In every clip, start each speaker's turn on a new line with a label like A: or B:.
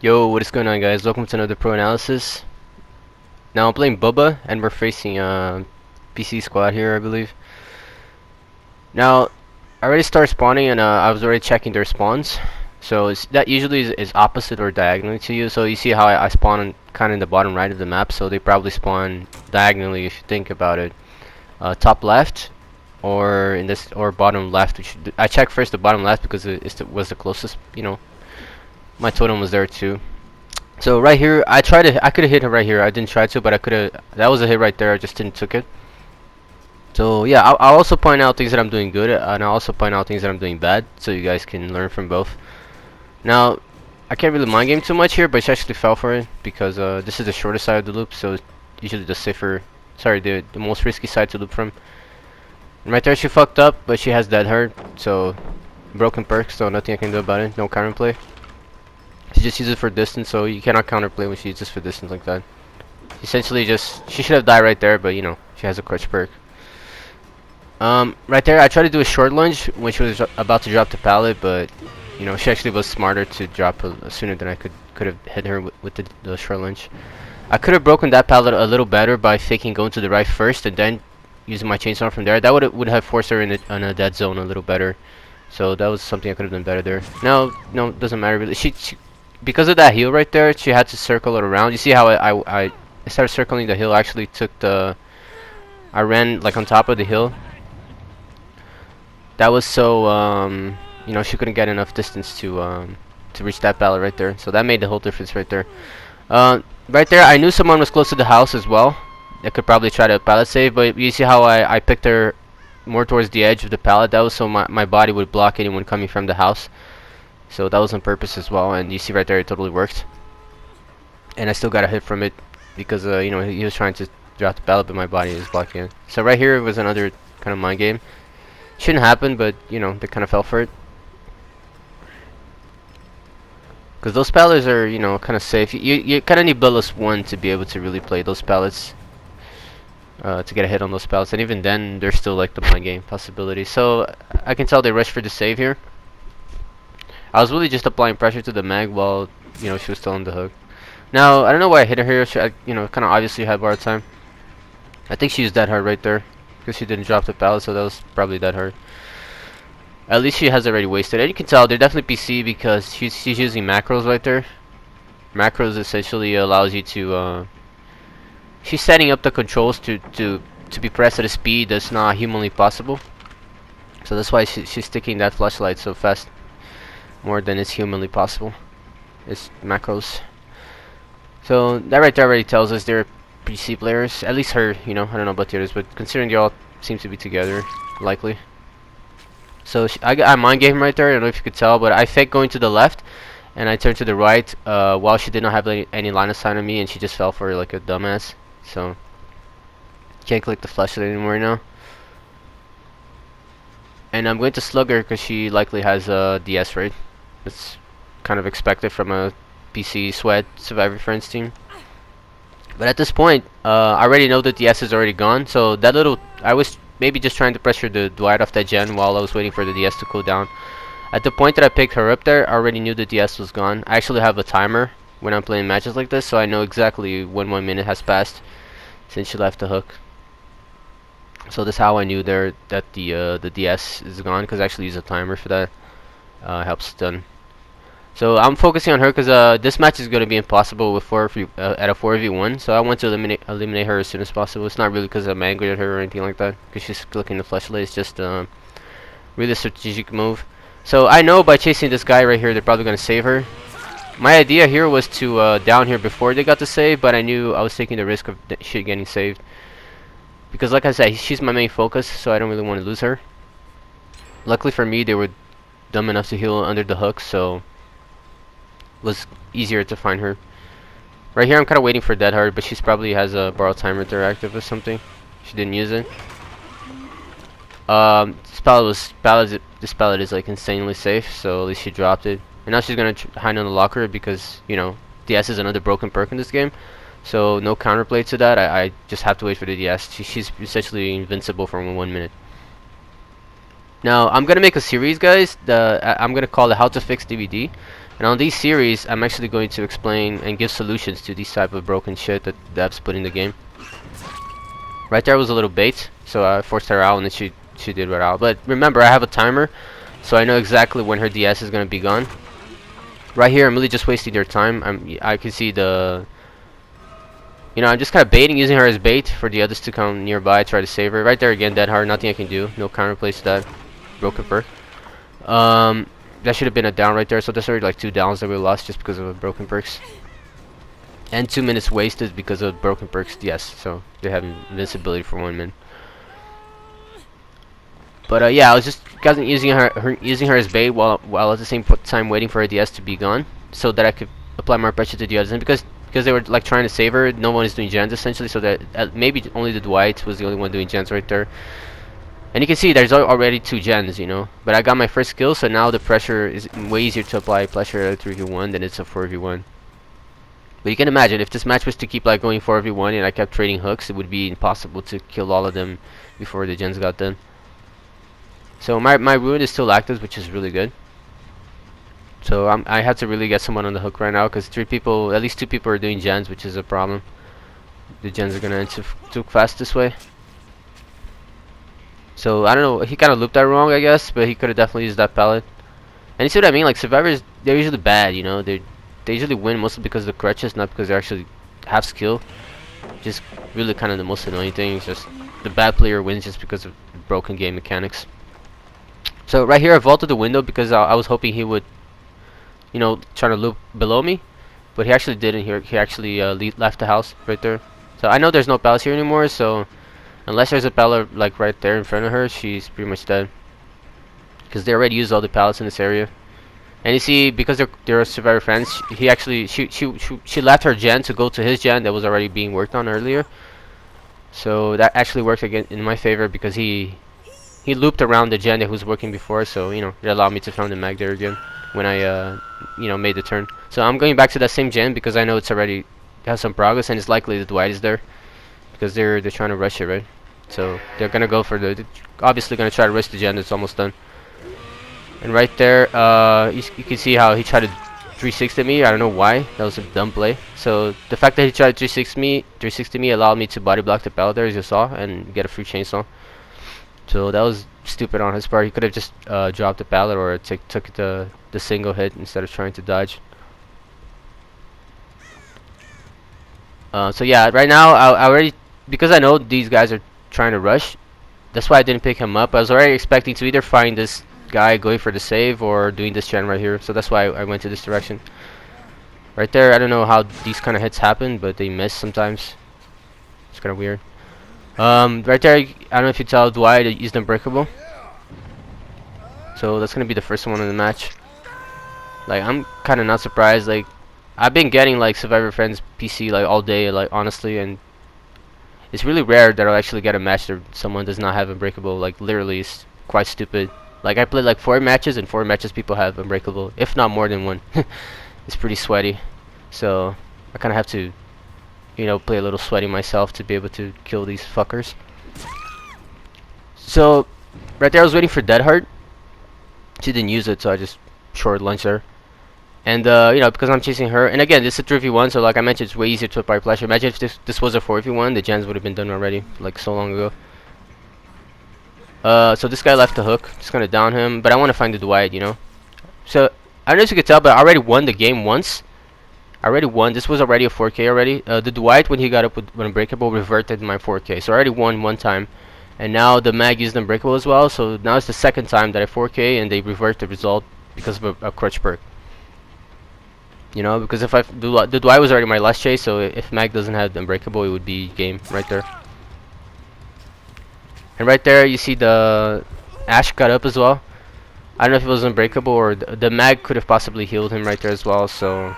A: Yo, what is going on, guys? Welcome to another pro analysis. Now I'm playing Bubba, and we're facing PC squad here, I believe. Now, I already started spawning, and I was already checking their spawns. So that usually is opposite or diagonally to you. So you see how I spawn kind of in the bottom right of the map. So they probably spawn diagonally if you think about it. Top left, or in this, or bottom left. I checked first the bottom left because it was the closest. You know, my totem was there too. So right here, I could have hit her right here. I didn't try to, but I could have. That was a hit right there. I just didn't took it. So yeah, I'll also point out things that I'm doing good, and I'll also point out things that I'm doing bad, so you guys can learn from both. Now, I can't really mind game too much here, but she actually fell for it because this is the shortest side of the loop, so it's usually the safer, sorry, the most risky side to loop from. And right there, she fucked up, but she has dead hurt, so broken perk, so nothing I can do about it. No counterplay. She just uses it for distance, so you cannot counterplay when she uses for distance like that. Essentially, she should have died right there, but you know, she has a crutch perk. Right there, I tried to do a short lunge when she was about to drop the pallet, but you know, she actually was smarter to drop sooner than I could have hit her with the short lunge. I could have broken that pallet a little better by faking going to the right first and then using my chainsaw from there. That would have forced her in a dead zone a little better. So that was something I could have done better there. No, it doesn't matter really. She because of that heal right there, she had to circle it around. You see how I started circling the hill. I actually I ran like on top of the hill. That was so you know, she couldn't get enough distance to reach that pallet right there. So that made the whole difference right there. Right there, I knew someone was close to the house as well. I could probably try to pallet save, but you see how I picked her more towards the edge of the pallet. That was so my body would block anyone coming from the house. So that was on purpose as well, and you see right there it totally worked. And I still got a hit from it because you know, he was trying to drop the pallet, but my body is blocking it. So right here was another kind of mind game. Shouldn't happen, but you know, they kind of fell for it. Because those pallets are, you know, kind of safe. You kind of need bloodless 1 to be able to really play those pallets. To get a hit on those pallets, and even then, they're still like the mind game possibility. So I can tell they rushed for the save here. I was really just applying pressure to the mag while, you know, she was still on the hook. Now, I don't know why I hit her here. You know, kind of obviously had borrowed time. I think she was dead hard right there because she didn't drop the pallet, so that was probably dead hard. At least she has already wasted. And you can tell they're definitely PC because she's using macros right there. Macros essentially allows you to she's setting up the controls to be pressed at a speed that's not humanly possible. So that's why she's sticking that flashlight so fast, more than is humanly possible. It's macros. So that right there already tells us they're PC players. At least her, you know. I don't know about the others, but considering they all seem to be together, likely. So I mind game right there. I don't know if you could tell, but I faked going to the left, and I turned to the right while she did not have any line of sight on me, and she just fell for it like a dumbass. So can't click the flashlight anymore now. And I'm going to slug her because she likely has a DS rate. It's kind of expected from a PC sweat Survivor Friends team. But at this point, I already know that the DS is already gone. So that little, I was maybe just trying to pressure the Dwight off that gen while I was waiting for the DS to cool down. At the point that I picked her up there, I already knew the DS was gone. I actually have a timer when I'm playing matches like this, so I know exactly when 1 minute has passed since she left the hook. So that's how I knew there that the DS is gone, because I actually use a timer for that. Helps stun. So I'm focusing on her because this match is going to be impossible with at a 4v1. So I want to eliminate her as soon as possible. It's not really because I'm angry at her or anything like that, because she's clicking the flashlight. It's just really a strategic move. So I know by chasing this guy right here, they're probably going to save her. My idea here was to down here before they got the save, but I knew I was taking the risk of shit getting saved. Because like I said, she's my main focus, so I don't really want to lose her. Luckily for me, they were dumb enough to heal under the hook, so it was easier to find her. Right here, I'm kind of waiting for Dead Hard, but she's probably has a borrowed timer there active or something. She didn't use it. This pallet is like insanely safe, so at least she dropped it. And now she's gonna hide on the locker because, you know, DS is another broken perk in this game. So no counterplay to that. I just have to wait for the DS. She's essentially invincible for 1 minute. Now I'm gonna make a series, guys. I'm gonna call it How to Fix DBD, And on these series, I'm actually going to explain and give solutions to these type of broken shit that devs put in the game. Right there was a little bait, so I forced her out and then she did right out. But remember, I have a timer, so I know exactly when her DS is gonna be gone. Right here, I'm really just wasting their time. I can see the, you know, I'm just kind of baiting, using her as bait for the others to come nearby, try to save her. Right there again, dead hard, nothing I can do. No counter plays to that. Broken perk. That should have been a down right there, so that's already like 2 downs that we lost just because of broken perks. And 2 minutes wasted because of broken perks, yes, so they have invincibility for 1 minute. But yeah, I was just using her as bait while at the same time waiting for her DS to be gone, so that I could apply more pressure to the others. And because they were like trying to save her, no one is doing gens essentially, so that maybe only the Dwight was the only one doing gens right there. And you can see there's already 2 gens, you know. But I got my first kill, so now the pressure is way easier to apply pressure at a 3v1 than it's a 4v1. But you can imagine if this match was to keep like going 4v1 and I kept trading hooks, it would be impossible to kill all of them before the gens got done. So my ruin is still active, which is really good. So I have to really get someone on the hook right now because at least 2 people are doing gens, which is a problem. The gens are gonna end too fast this way. So I don't know, he kind of looped that wrong, I guess, but he could have definitely used that pallet. And you see what I mean? Like survivors, they're usually bad, you know. They usually win mostly because of the crutches, not because they actually have skill. Just really kind of the most annoying thing. It's just the bad player wins just because of broken game mechanics. So right here, I vaulted the window because I was hoping he would, you know, try to loop below me, but he actually didn't. He actually left the house right there. So I know there's no palace here anymore. So unless there's a pallet like right there in front of her, she's pretty much dead. Because they already used all the pallets in this area. And you see, because they're survivor friends, she left her gen to go to his gen that was already being worked on earlier. So that actually worked again in my favor because he looped around the gen that was working before. So you know, it allowed me to find the mag there again when I you know, made the turn. So I'm going back to that same gen because I know it's already has some progress and it's likely the Dwight is there because they're trying to rush it, right? So they're gonna go for they're obviously gonna try to rush the gen that's almost done. And right there, you can see how he tried to 360 me. I don't know why. That was a dumb play. So the fact that he tried to 360 me allowed me to body block the pallet there, as you saw, and get a free chainsaw. So that was stupid on his part. He could have just dropped the pallet or took the single hit instead of trying to dodge. So yeah, right now I already, because I know these guys are trying to rush. That's why I didn't pick him up. I was already expecting to either find this guy going for the save or doing this gen right here, so that's why I went to this direction. Right there, I don't know how these kind of hits happen, but they miss sometimes. It's kind of weird. Right there, I don't know if you tell Dwight that used unbreakable. So that's gonna be the first one in the match. Like I'm kind of not surprised. Like I've been getting like Survivor Friends PC like all day, like honestly, and it's really rare that I'll actually get a match that someone does not have unbreakable. Like literally, it's quite stupid. Like I played like 4 matches, and 4 matches people have unbreakable, if not more than one. It's pretty sweaty, so I kind of have to, you know, play a little sweaty myself to be able to kill these fuckers. So right there, I was waiting for Dead Heart. She didn't use it, so I just short launched her. And you know, because I'm chasing her, and again, this is a 3v1, so like I mentioned, it's way easier to apply pressure. Imagine if this was a 4v1, the gens would have been done already, like so long ago. So this guy left the hook. Just gonna down him, but I want to find the Dwight, you know. So I don't know if you could tell, but I already won the game once. I already won. This was already a 4K already. The Dwight, when he got up with Unbreakable, reverted my 4K. So I already won one time, and now the mag used Unbreakable as well. So now it's the second time that I 4K, and they revert the result because of a crutch perk. You know, because if the Dwight was already my last chase, so if mag doesn't have the Unbreakable, it would be game right there. And right there, you see the Ash got up as well. I don't know if it was unbreakable or the mag could have possibly healed him right there as well. So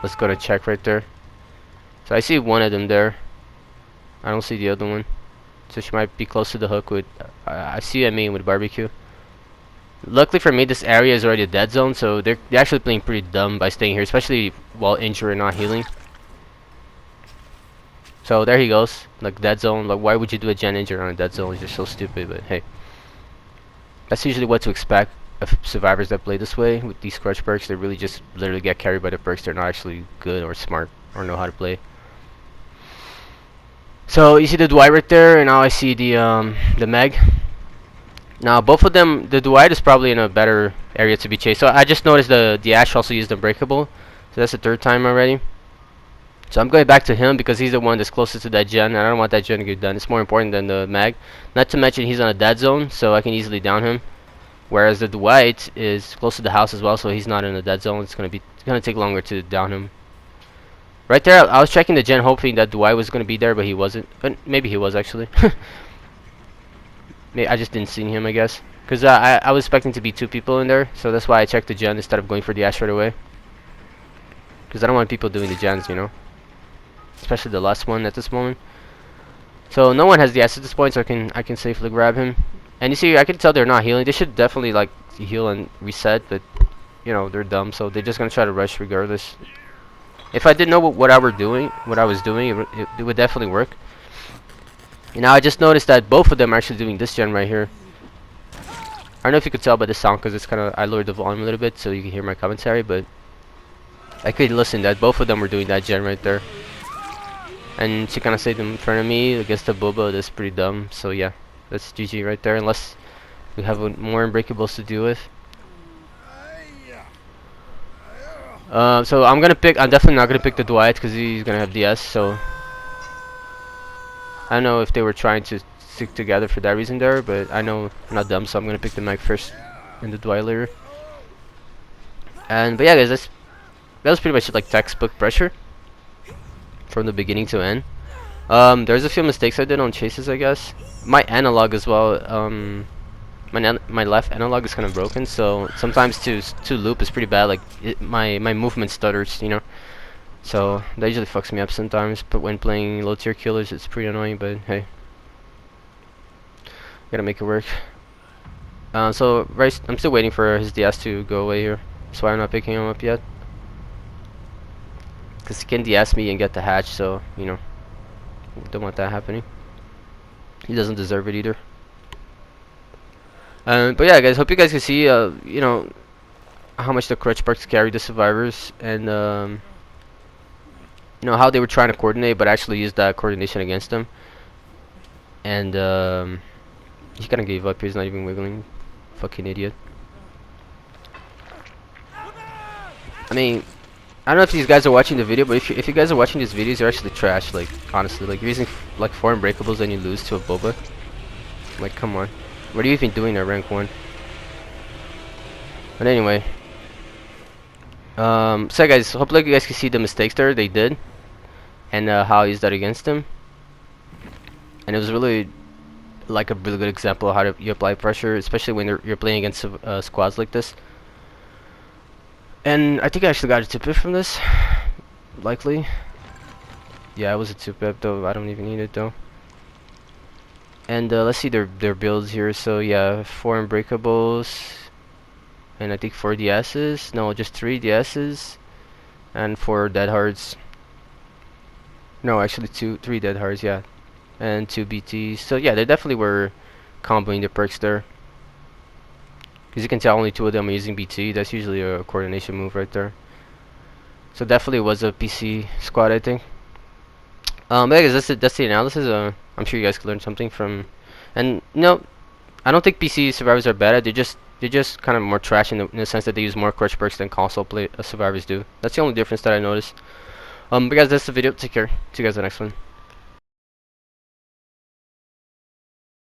A: let's go to check right there. So I see one of them there. I don't see the other one. So she might be close to the hook with. I see a main with barbecue. Luckily for me, this area is already a dead zone, so they're actually playing pretty dumb by staying here, especially while injured and not healing. So there he goes, like dead zone. Like why would you do a gen injury on a dead zone? It's just so stupid. But hey, that's usually what to expect. of survivors that play this way with these crutch perks. They really just literally get carried by the perks. They're not actually good or smart or know how to play. So you see the Dwight right there, and now I see the Meg. Now both of them, the Dwight is probably in a better area to be chased. So I just noticed the Ash also used Unbreakable. So that's the third time already. So I'm going back to him because he's the one that's closest to that gen, and I don't want that gen to get done. It's more important than the Mag. Not to mention he's on a dead zone, so I can easily down him. Whereas the Dwight is close to the house as well, so he's not in a dead zone. It's gonna take longer to down him. Right there, I was checking the gen hoping that Dwight was gonna be there, but he wasn't. But maybe he was actually. Maybe I just didn't see him, I guess. Because I was expecting to be 2 people in there, so that's why I checked the gen instead of going for the Ash right away. Because I don't want people doing the gens, you know. Especially the last one at this moment. So no one has the Ash at this point, so I can safely grab him. And you see, I can tell they're not healing. They should definitely like heal and reset, but you know they're dumb, so they're just gonna try to rush regardless. If I didn't know what I was doing, it would definitely work. And now I just noticed that both of them are actually doing this gen right here. I don't know if you could tell by the sound because it's kind of I lowered the volume a little bit so you can hear my commentary, but I could listen that both of them were doing that gen right there. And she kind of saved them in front of me against the Boba. That's pretty dumb. So yeah, that's GG right there. Unless we have more unbreakables to deal with. So I'm definitely not gonna pick the Dwight because he's gonna have DS. So I don't know if they were trying to stick together for that reason there, but I know I'm not dumb, so I'm gonna pick the Meg first and the Dwight later. But yeah, guys, that was pretty much like textbook pressure from the beginning to end. There's a few mistakes I did on chases, I guess. My analog as well. My left analog is kind of broken, so sometimes to loop is pretty bad. Like my movement stutters, you know. So that usually fucks me up sometimes. But when playing low tier killers, it's pretty annoying. But hey, gotta make it work. So I'm still waiting for his DS to go away here. That's why I'm not picking him up yet. Because he can DS me and get the hatch, so you know, don't want that happening. He doesn't deserve it either. But yeah, guys, hope you guys can see, you know, how much the crutch perks carry the survivors, and you know how they were trying to coordinate, but actually used that coordination against them. And he kind of gave up. He's not even wiggling. Fucking idiot. I mean, I don't know if these guys are watching the video, but if you guys are watching these videos, you're actually trash. Like honestly, like you're using like 4 unbreakables and you lose to a Boba. Like come on. What are you even doing at rank 1? But anyway. So guys, hopefully you guys can see the mistakes there they did. And how I used that against them. And it was really like a really good example of how you apply pressure, especially when you're playing against squads like this. And I think I actually got a 2-pip from this. Likely. Yeah, it was a 2-pip though. I don't even need it though. And let's see their builds here. So yeah, 4 unbreakables, and I think 4 DSs. No, just 3 DSs, and 4 dead hards. No, actually 3 dead hards. Yeah, and 2 BTs. So yeah, they definitely were comboing the perks there. As you can tell, only 2 of them are using BT. That's usually a coordination move right there. So definitely was a PC squad, I think. But I guess that's the analysis. I'm sure you guys could learn something from, and you know, I don't think PC survivors are bad. They're just kind of more trash in the sense that they use more crutch perks than console play survivors do. That's the only difference that I noticed. But guys, that's the video. Take care. See you guys in the next one.